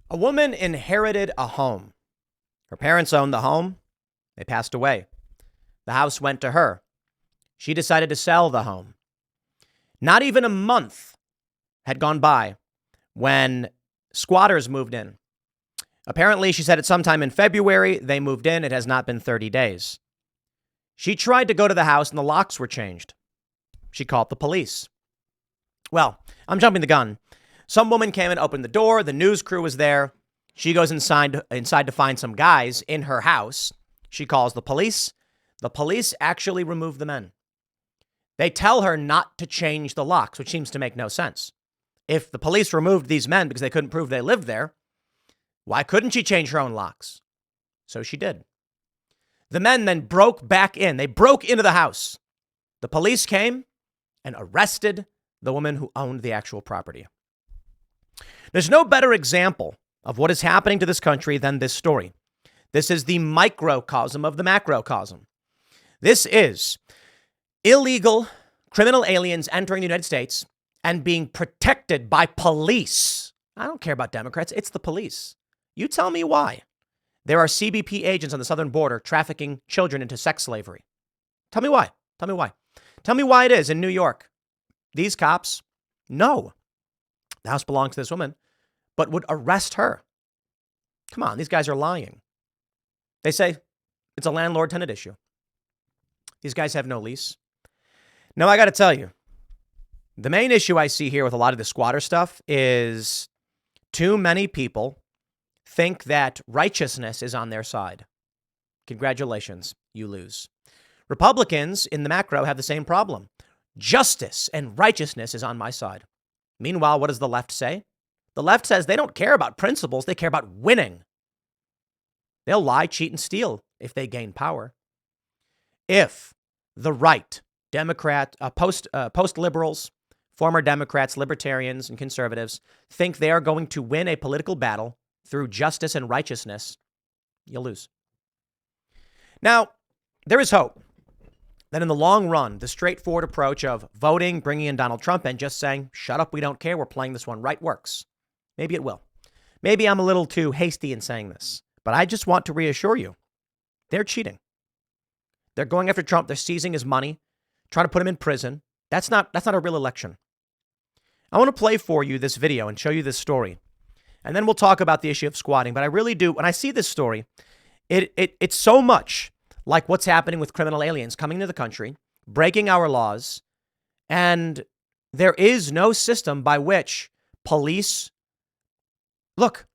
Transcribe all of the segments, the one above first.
A woman inherited a home. Her parents owned the home. They passed away. The house went to her. She decided to sell the home. Not even a month had gone by when squatters moved in. Apparently, she said it sometime in February. They moved in. It has not been 30 days. She tried to go to the house and the locks were changed. She called the police. Well, I'm jumping the gun. Some woman came and opened the door. The news crew was there. She goes inside to find some guys in her house. She calls the police. The police actually remove the men. They tell her not to change the locks, which seems to make no sense. If the police removed these men because they couldn't prove they lived there, why couldn't she change her own locks? So she did. The men then broke back in. They broke into the house. The police came and arrested the woman who owned the actual property. There's no better example of what is happening to this country than this story. This is the microcosm of the macrocosm. This is illegal criminal aliens entering the United States and being protected by police. I don't care about Democrats. It's the police. You tell me why. There are CBP agents on the southern border trafficking children into sex slavery. Tell me why. Tell me why. Tell me why it is in New York. These cops know the house belongs to this woman, but would arrest her. Come on, these guys are lying. They say it's a landlord-tenant issue. These guys have no lease. Now, I got to tell you, the main issue I see here with a lot of the squatter stuff is too many people think that righteousness is on their side. Congratulations, you lose. Republicans in the macro have the same problem. Justice and righteousness is on my side. Meanwhile, what does the left say? The left says they don't care about principles. They care about winning. They'll lie, cheat, and steal if they gain power. If the right, Democrat, post-liberals, former Democrats, libertarians, and conservatives think they are going to win a political battle through justice and righteousness, you'll lose. Now, there is hope that in the long run, the straightforward approach of voting, bringing in Donald Trump, and just saying, shut up, we don't care, we're playing this one right works. Maybe it will. Maybe I'm a little too hasty in saying this, but I just want to reassure you, they're cheating. They're going after Trump. They're seizing his money, trying to put him in prison. That's not a real election. I want to play for you this video and show you this story. And then we'll talk about the issue of squatting. But I really do, when I see this story, it's so much like what's happening with criminal aliens coming to the country, breaking our laws, and there is no system by which police look.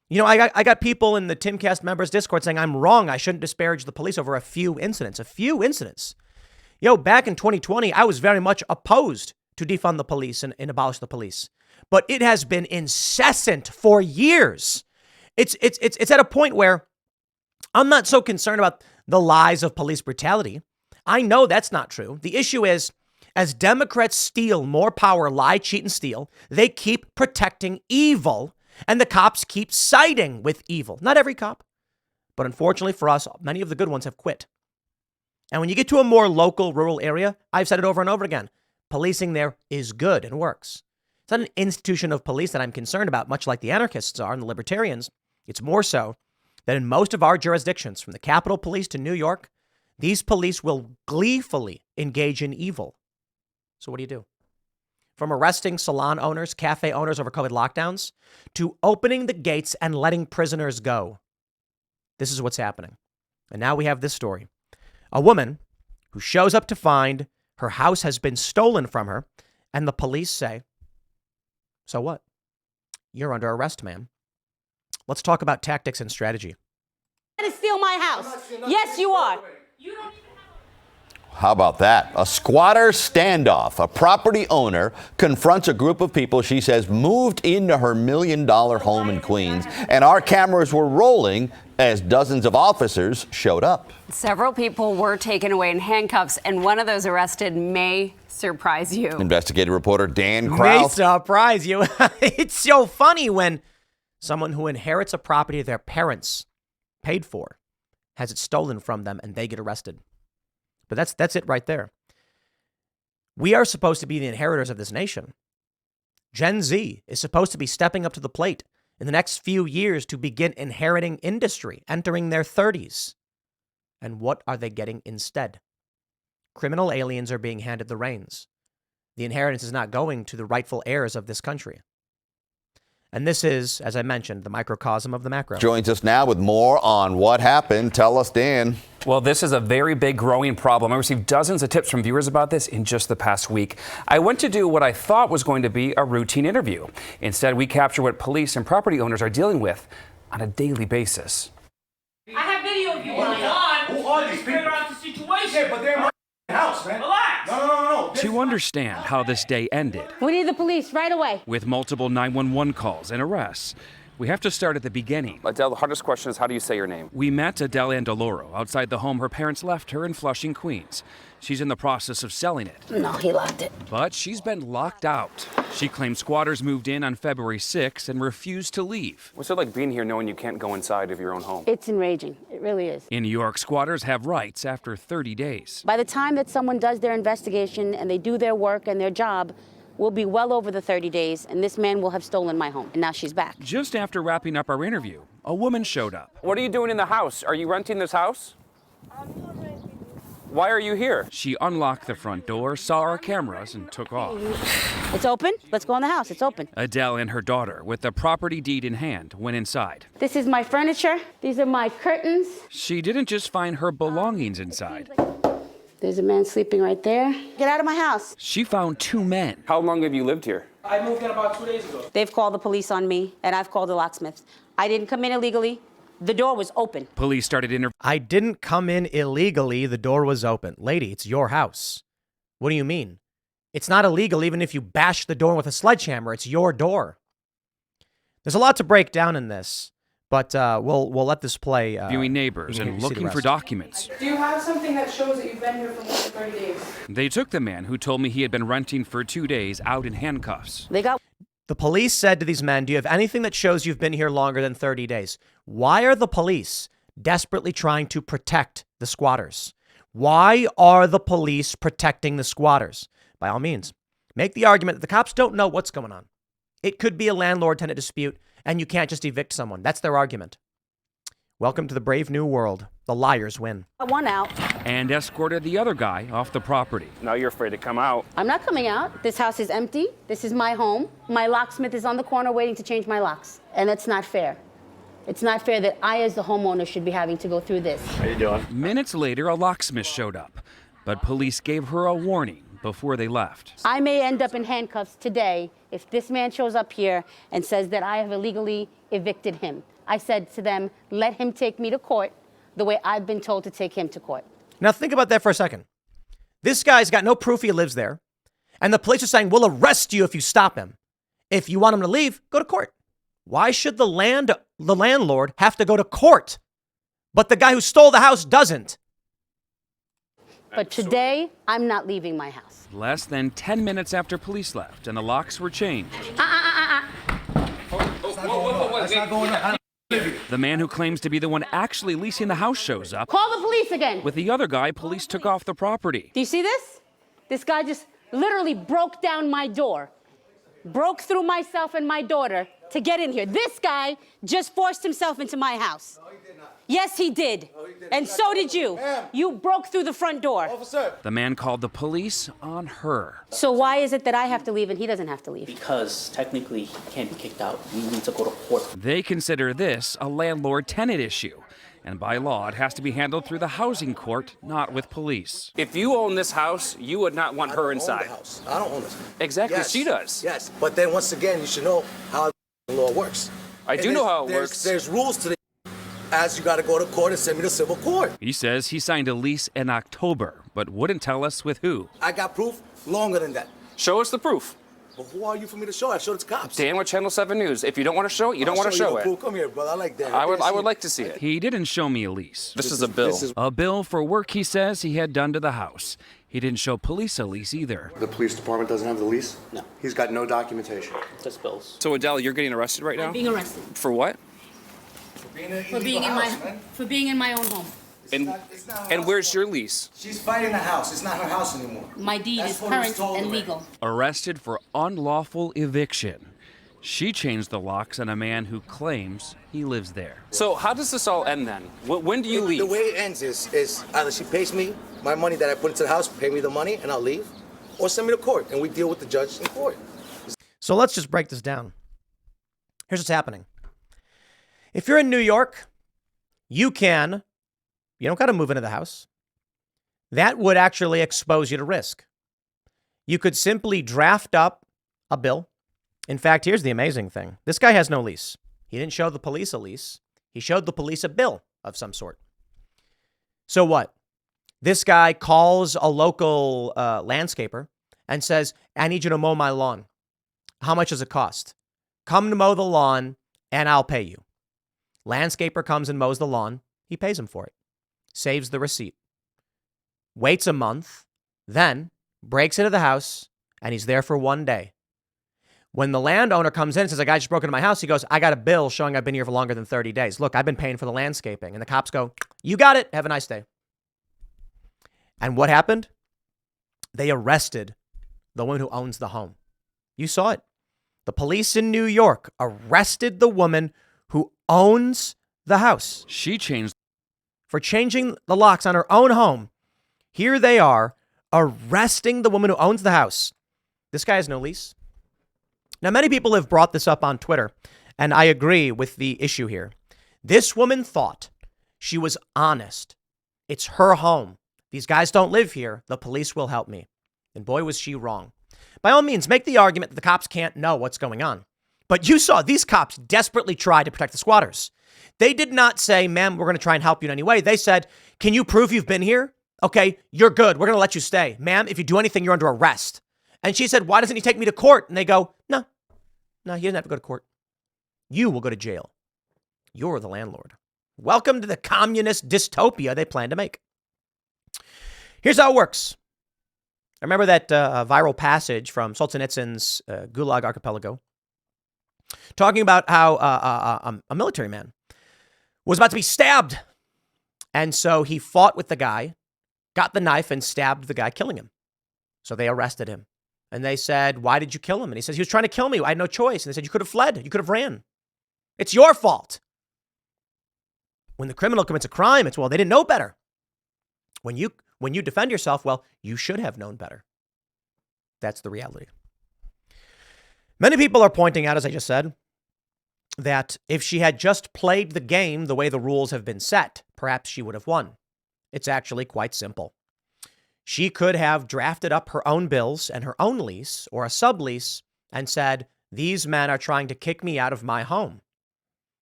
You know, I got people in the Timcast members Discord saying I'm wrong. I shouldn't disparage the police over a few incidents. Back in 2020, I was very much opposed to defund the police and abolish the police. But it has been incessant for years. It's at a point where I'm not so concerned about the lies of police brutality. I know that's not true. The issue is, as Democrats steal more power, lie, cheat, and steal, they keep protecting evil, and the cops keep siding with evil. Not every cop, but unfortunately for us, many of the good ones have quit. And when you get to a more local, rural area, I've said it over and over again, policing there is good and works. It's not an institution of police that I'm concerned about, much like the anarchists are and the libertarians. It's more so that in most of our jurisdictions, from the Capitol Police to New York, these police will gleefully engage in evil. So what do? From arresting salon owners, cafe owners over COVID lockdowns, to opening the gates and letting prisoners go. This is what's happening. And now we have this story. A woman who shows up to find her house has been stolen from her, and the police say, so what? You're under arrest, ma'am. Let's talk about tactics and strategy. Trying to steal my house. Yes, you are. How about that? A squatter standoff. A property owner confronts a group of people she says moved into her $1 million home in Queens, and our cameras were rolling as dozens of officers showed up. Several people were taken away in handcuffs, and one of those arrested may surprise you. Investigative reporter Dan May Kraus. surprise you. It's so funny when someone who inherits a property their parents paid for has it stolen from them and they get arrested. But that's it right there. We are supposed to be the inheritors of this nation. Gen Z is supposed to be stepping up to the plate in the next few years to begin inheriting industry, entering their 30s. And what are they getting instead? Criminal aliens are being handed the reins. The inheritance is not going to the rightful heirs of this country. And this is, as I mentioned, the microcosm of the macro. Joins us now with more on what happened. Tell us, Dan. Well, this is a very big growing problem. I received dozens of tips from viewers about this in just the past week. I went to do what I thought was going to be a routine interview. Instead, we capture what police and property owners are dealing with on a daily basis. I have video of you. Who are these people? Figure out the situation. Yeah, but they're in my house, man. Relax. No. To understand how this day ended, We need the police right away. with multiple 911 calls and arrests, we have to start at the beginning. Adele, the hardest question is, how do you say your name? We met Adele Andaloro outside the home her parents left her in Flushing, Queens. She's in the process of selling it. No, he locked it. But she's been locked out. She claims squatters moved in on February 6th and refused to leave. What's it like being here knowing you can't go inside of your own home? It's enraging. It really is. In New York, squatters have rights after 30 days. By the time that someone does their investigation and they do their work and their job, we'll be well over the 30 days, and this man will have stolen my home. And now she's back. Just after wrapping up our interview, a woman showed up. What are you doing in the house? Are you renting this house? Why are you here? She unlocked the front door, saw our cameras, and took off. It's open. Let's go in the house. It's open. Adele and her daughter, with the property deed in hand, went inside. This is my furniture. These are my curtains. She didn't just find her belongings inside. There's a man sleeping right there. Get out of my house. She found two men. How long have you lived here? I moved in about 2 days ago. They've called the police on me, and I've called the locksmiths. I didn't come in illegally. The door was open. Police started interviewing. I didn't come in illegally. The door was open. Lady, it's your house. What do you mean? It's not illegal even if you bash the door with a sledgehammer. It's your door. There's a lot to break down in this, but we'll let this play. Viewing neighbors and looking for documents. Do you have something that shows that you've been here for more than 30 days? They took the man who told me he had been renting for 2 days out in handcuffs. The police said to these men, do you have anything that shows you've been here longer than 30 days? Why are the police desperately trying to protect the squatters? Why are the police protecting the squatters? By all means, make the argument that the cops don't know what's going on. It could be a landlord-tenant dispute, and you can't just evict someone. That's their argument. Welcome to the brave new world. The liars win. One out. And escorted the other guy off the property. Now you're afraid to come out. I'm not coming out. This house is empty. This is my home. My locksmith is on the corner waiting to change my locks. And it's not fair. It's not fair that I, as the homeowner, should be having to go through this. How you doing? Minutes later, a locksmith showed up, but police gave her a warning before they left. I may end up in handcuffs today if this man shows up here and says that I have illegally evicted him. I said to them, let him take me to court the way I've been told to take him to court. Now think about that for a second. This guy's got no proof he lives there, and the police are saying, we'll arrest you if you stop him. If you want him to leave, go to court. Why should the landlord have to go to court, but the guy who stole the house doesn't? But today, I'm not leaving my house. Less than 10 minutes after police left and the locks were changed. That's not going on. The man who claims to be the one actually leasing the house shows up. Call the police again. With the other guy, police took off the property. Do you see this? This guy just literally broke down my door, broke through myself and my daughter to get in here. This guy just forced himself into my house. No, he did not. Yes, he did. No, he did And not. so did you. Ma'am. You broke through the front door. Officer. The man called the police on her. So why is it that I have to leave and he doesn't have to leave? Because technically he can't be kicked out. We need to go to court. They consider this a landlord-tenant issue. And by law, it has to be handled through the housing court, not with police. If you own this house, you would not want her inside. I don't own the house. I don't own this. Exactly, Yes. she does. Yes, but then once again, you should know how the law works. I do know how it works. There's rules to the as you got to go to court and send me to civil court. He says he signed a lease in October, but wouldn't tell us with who. I got proof longer than that. Show us the proof. But who are you for me to show? I showed it to cops. Dan with Channel 7 News. If you don't want to show it, you don't want to show it. Proof. Come here, brother. I like that. I would like to see it. He didn't show me a lease. This is a bill. A bill for work he says he had done to the house. He didn't show police a lease either. The police department doesn't have the lease? No. He's got no documentation. Just bills. So Adele, you're getting arrested right now? Being arrested For what? for being in my own home. And where's your lease? She's fighting the house. It's not her house anymore. My deed That's is what was current told and already. legal. Arrested for unlawful eviction. She changed the locks on a man who claims he lives there. So how does this all end then? When do you leave? The way it ends is either she pays me my money that I put into the house, pay me the money, and I'll leave, or send me to court, and we deal with the judge in court. So let's just break this down. Here's what's happening. If you're in New York, you don't got to move into the house. That would actually expose you to risk. You could simply draft up a bill. In fact, here's the amazing thing. This guy has no lease. He didn't show the police a lease. He showed the police a bill of some sort. So what? This guy calls a local landscaper and says, I need you to mow my lawn. How much does it cost? Come to mow the lawn and I'll pay you. Landscaper comes and mows the lawn. He pays him for it. Saves the receipt. Waits a month, then breaks into the house, and he's there for 1 day. When the landowner comes in and says, a guy just broke into my house, he goes, I got a bill showing I've been here for longer than 30 days. Look, I've been paying for the landscaping. And the cops go, you got it. Have a nice day. And what happened? They arrested the woman who owns the home. You saw it. The police in New York arrested the woman who owns the house. She changed for changing the locks on her own home. Here they are arresting the woman who owns the house. This guy has no lease. Now, many people have brought this up on Twitter, and I agree with the issue here. This woman thought she was honest. It's her home. These guys don't live here. The police will help me. And boy, was she wrong. By all means, make the argument that the cops can't know what's going on. But you saw these cops desperately try to protect the squatters. They did not say, ma'am, we're going to try and help you in any way. They said, can you prove you've been here? Okay, you're good. We're going to let you stay. Ma'am, if you do anything, you're under arrest. And she said, why doesn't he take me to court? And they go, no, he doesn't have to go to court. You will go to jail. You're the landlord. Welcome to the communist dystopia they plan to make. Here's how it works. I remember that viral passage from Solzhenitsyn's Gulag Archipelago talking about how a military man was about to be stabbed. And so he fought with the guy, got the knife and stabbed the guy, killing him. So they arrested him. And they said, why did you kill him? And he says, he was trying to kill me. I had no choice. And they said, you could have fled. You could have ran. It's your fault. When the criminal commits a crime, it's, well, they didn't know better. When you defend yourself, well, you should have known better. That's the reality. Many people are pointing out, as I just said, that if she had just played the game the way the rules have been set, perhaps she would have won. It's actually quite simple. She could have drafted up her own bills and her own lease or a sublease and said, these men are trying to kick me out of my home.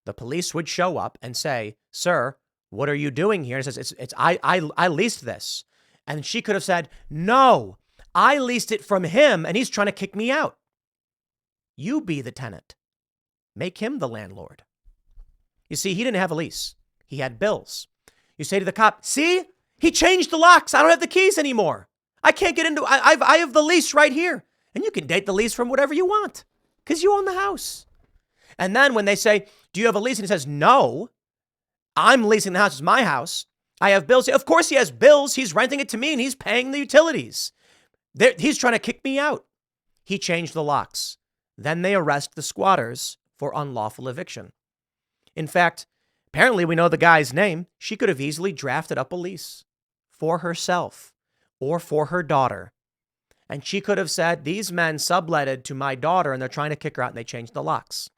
The police would show up and say, sir, what are you doing here? And it says, I leased this. And she could have said, no, I leased it from him and he's trying to kick me out. You be the tenant. Make him the landlord. You see, he didn't have a lease. He had bills. You say to the cop, see, he changed the locks. I don't have the keys anymore. I can't get into, I have the lease right here. And you can date the lease from whatever you want because you own the house. And then when they say, do you have a lease? And he says, no, I'm leasing the house. It's my house. I have bills. Of course he has bills. He's renting it to me and he's paying the utilities. He's trying to kick me out. He changed the locks. Then they arrest the squatters for unlawful eviction. In fact, apparently we know the guy's name. She could have easily drafted up a lease for herself or for her daughter. And she could have said, these men subletted to my daughter and they're trying to kick her out and they changed the locks.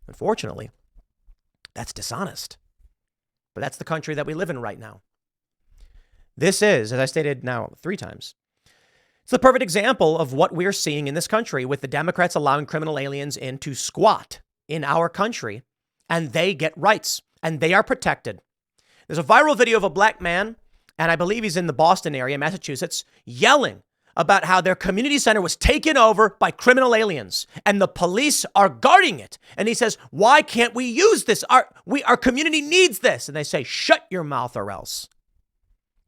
Unfortunately, that's dishonest. But that's the country that we live in right now. This is, as I stated now 3 times, it's the perfect example of what we're seeing in this country with the Democrats allowing criminal aliens in to squat in our country, and they get rights and they are protected. There's a viral video of a black man, and I believe he's in the Boston area, Massachusetts, yelling about how their community center was taken over by criminal aliens and the police are guarding it. And he says, why can't we use this? Our community needs this. And they say, shut your mouth or else.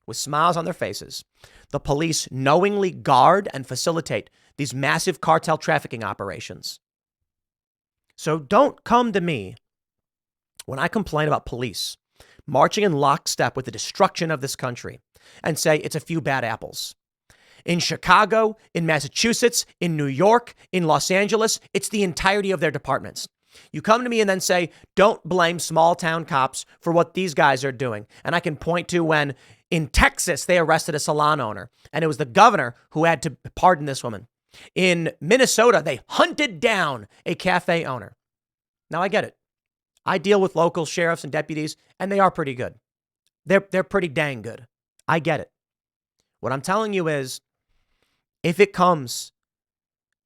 With smiles on their faces, the police knowingly guard and facilitate these massive cartel trafficking operations. So don't come to me when I complain about police marching in lockstep with the destruction of this country and say it's a few bad apples. In Chicago, in Massachusetts, in New York, in Los Angeles, it's the entirety of their departments. You come to me and then say, don't blame small town cops for what these guys are doing. And I can point to when in Texas, they arrested a salon owner, and it was the governor who had to pardon this woman. In Minnesota, they hunted down a cafe owner. Now, I get it. I deal with local sheriffs and deputies, and they are pretty good. They're pretty dang good. I get it. What I'm telling you is, if it comes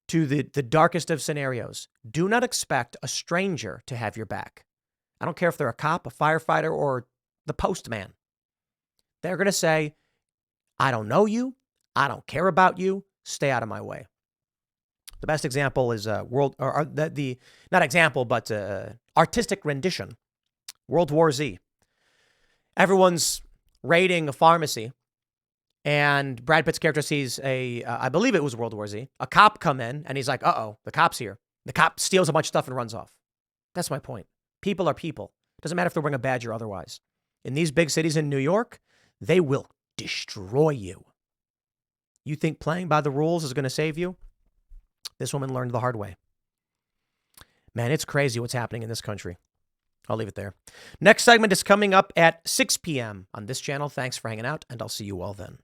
to the darkest of scenarios, do not expect a stranger to have your back. I don't care if they're a cop, a firefighter, or the postman. They're going to say, I don't know you. I don't care about you. Stay out of my way. The best example is artistic rendition. World War Z. Everyone's raiding a pharmacy, and Brad Pitt's character sees I believe it was World War Z, a cop come in, and he's like, uh-oh, the cop's here. The cop steals a bunch of stuff and runs off. That's my point. People are people. Doesn't matter if they're wearing a badge or otherwise. In these big cities in New York, they will destroy you. You think playing by the rules is going to save you? This woman learned the hard way. Man, it's crazy what's happening in this country. I'll leave it there. Next segment is coming up at 6 p.m. on this channel. Thanks for hanging out, and I'll see you all then.